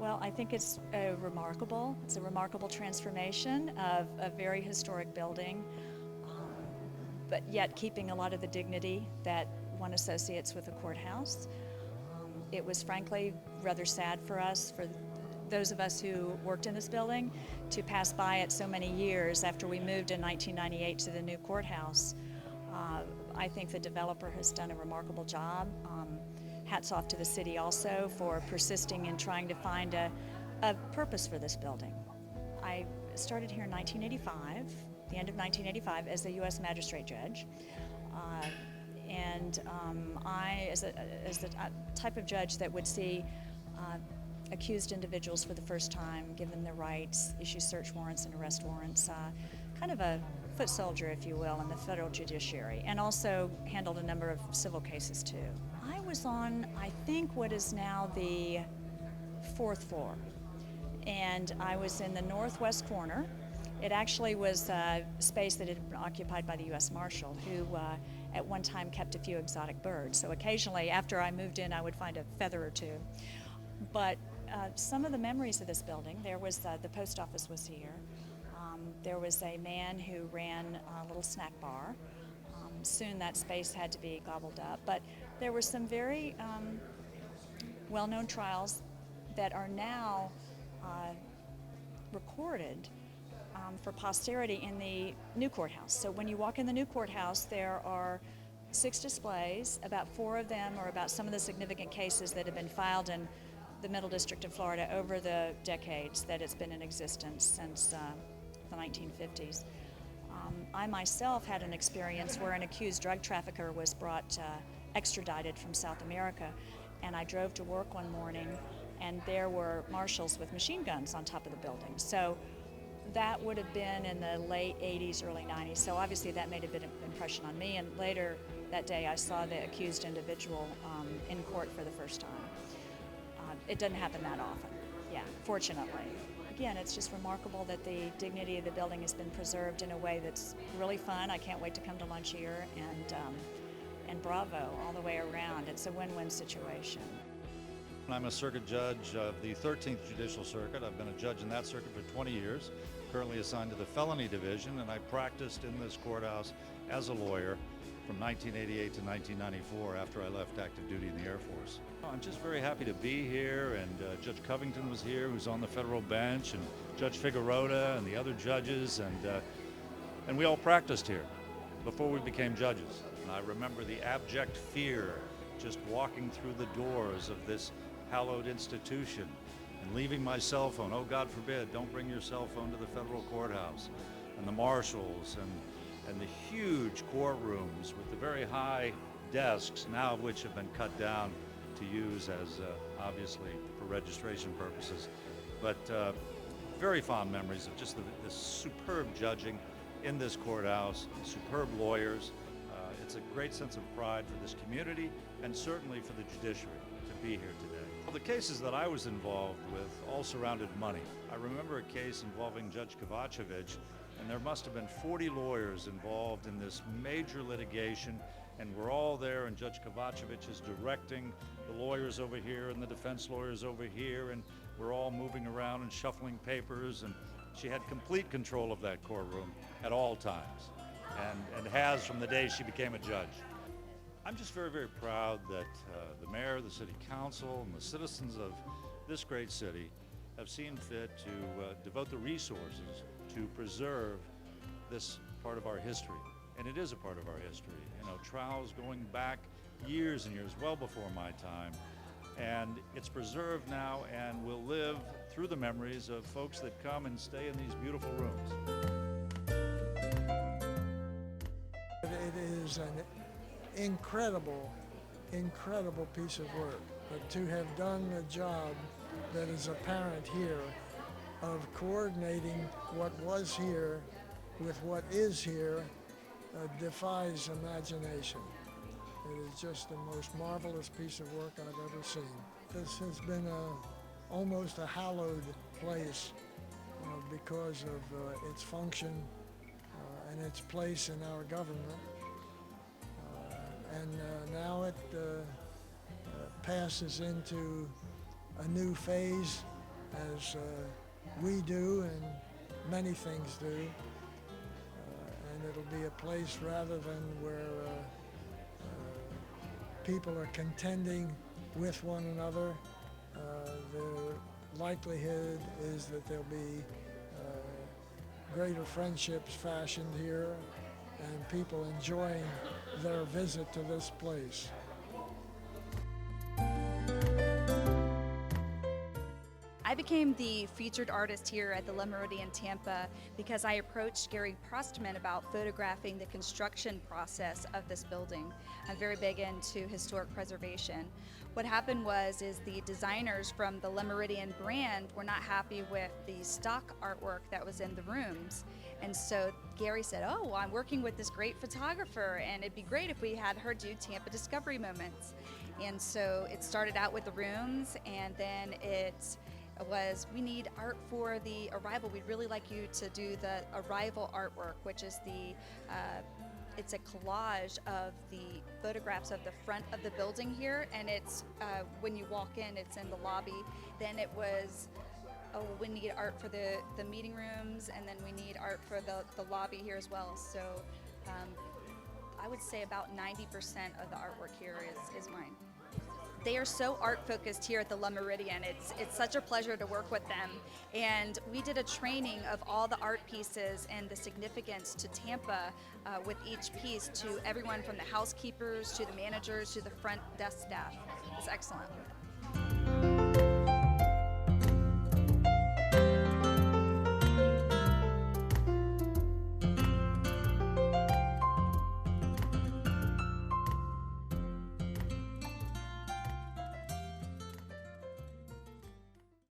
Well, I think it's a remarkable transformation of a very historic building, but yet keeping a lot of the dignity that one associates with a courthouse. It was frankly rather sad for us, for those of us who worked in this building, to pass by it so many years after we moved in 1998 to the new courthouse. I think the developer has done a remarkable job. Hats off to the city also for persisting in trying to find a purpose for this building. I started here in 1985, the end of 1985, as a U.S. magistrate judge. I, as the type of judge that would see accused individuals for the first time, give them their rights, issue search warrants and arrest warrants, kind of a foot soldier, if you will, in the federal judiciary, and also handled a number of civil cases too. I was on, I think, what is now the 4th floor, and I was in the northwest corner. It actually was a space that had been occupied by the U.S. Marshal, who at one time kept a few exotic birds. So occasionally, after I moved in, I would find a feather or two. But some of the memories of this building, there was the post office was here. There was a man who ran a little snack bar. Soon that space had to be gobbled up. But there were some very well-known trials that are now recorded for posterity in the new courthouse. So when you walk in the new courthouse, there are 6 displays. About 4 of them are about some of the significant cases that have been filed in the Middle District of Florida over the decades that it's been in existence, since the 1950s. I myself had an experience where an accused drug trafficker was brought extradited from South America, and I drove to work one morning and there were marshals with machine guns on top of the building. So that would have been in the late 80s, early 90s, so obviously that made a bit of impression on me, and later that day I saw the accused individual in court for the first time. It doesn't happen that often, yeah, fortunately. Again, it's just remarkable that the dignity of the building has been preserved in a way that's really fun. I can't wait to come to lunch here, and bravo all the way around. It's a win-win situation. I'm a circuit judge of the 13th Judicial Circuit. I've been a judge in that circuit for 20 years, currently assigned to the Felony Division, and I practiced in this courthouse as a lawyer from 1988 to 1994 after I left active duty in the Air Force. I'm just very happy to be here, and Judge Covington was here, who's on the federal bench, and Judge Figueroa and the other judges, and we all practiced here before we became judges. And I remember the abject fear just walking through the doors of this hallowed institution and leaving my cell phone. Oh, God forbid, don't bring your cell phone to the federal courthouse. And the marshals and the huge courtrooms with the very high desks, now of which have been cut down to use as obviously for registration purposes. But very fond memories of just the superb judging in this courthouse, superb lawyers. It's a great sense of pride for this community and certainly for the judiciary to be here today. Well, the cases that I was involved with all surrounded money. I remember a case involving Judge Kovacevic, and there must have been 40 lawyers involved in this major litigation, and we're all there, and Judge Kovacevic is directing the lawyers over here and the defense lawyers over here, and we're all moving around and shuffling papers, and she had complete control of that courtroom at all times, and has from the day she became a judge. I'm just very, very proud that the mayor, the city council, and the citizens of this great city have seen fit to devote the resources to preserve this part of our history. And it is a part of our history. You know, trials going back years and years, well before my time. And it's preserved now and will live through the memories of folks that come and stay in these beautiful rooms. It is an incredible piece of work. But to have done the job that is apparent here of coordinating what was here with what is here defies imagination. It is just the most marvelous piece of work I've ever seen. This has been almost a hallowed place because of its function and its place in our government. Now it passes into a new phase as we do and many things do. And it'll be a place rather than where people are contending with one another. The likelihood is that there'll be greater friendships fashioned here and people enjoying their visit to this place. I became the featured artist here at the Méridien Tampa because I approached Gary Prostman about photographing the construction process of this building. I'm very big into historic preservation. What happened is the designers from the Méridien brand were not happy with the stock artwork that was in the rooms. And so Gary said, oh, well, I'm working with this great photographer and it'd be great if we had her do Tampa Discovery Moments. And so it started out with the rooms, and then it was, we need art for the arrival. We'd really like you to do the arrival artwork, which is it's a collage of the photographs of the front of the building here, and it's when you walk in, it's in the lobby. Then it was, oh, we need art for the meeting rooms, and then we need art for the lobby here as well. So I would say about 90% of the artwork here is mine. They are so art focused here at the Méridien. It's such a pleasure to work with them. And we did a training of all the art pieces and the significance to Tampa with each piece, to everyone from the housekeepers to the managers to the front desk staff. It's excellent.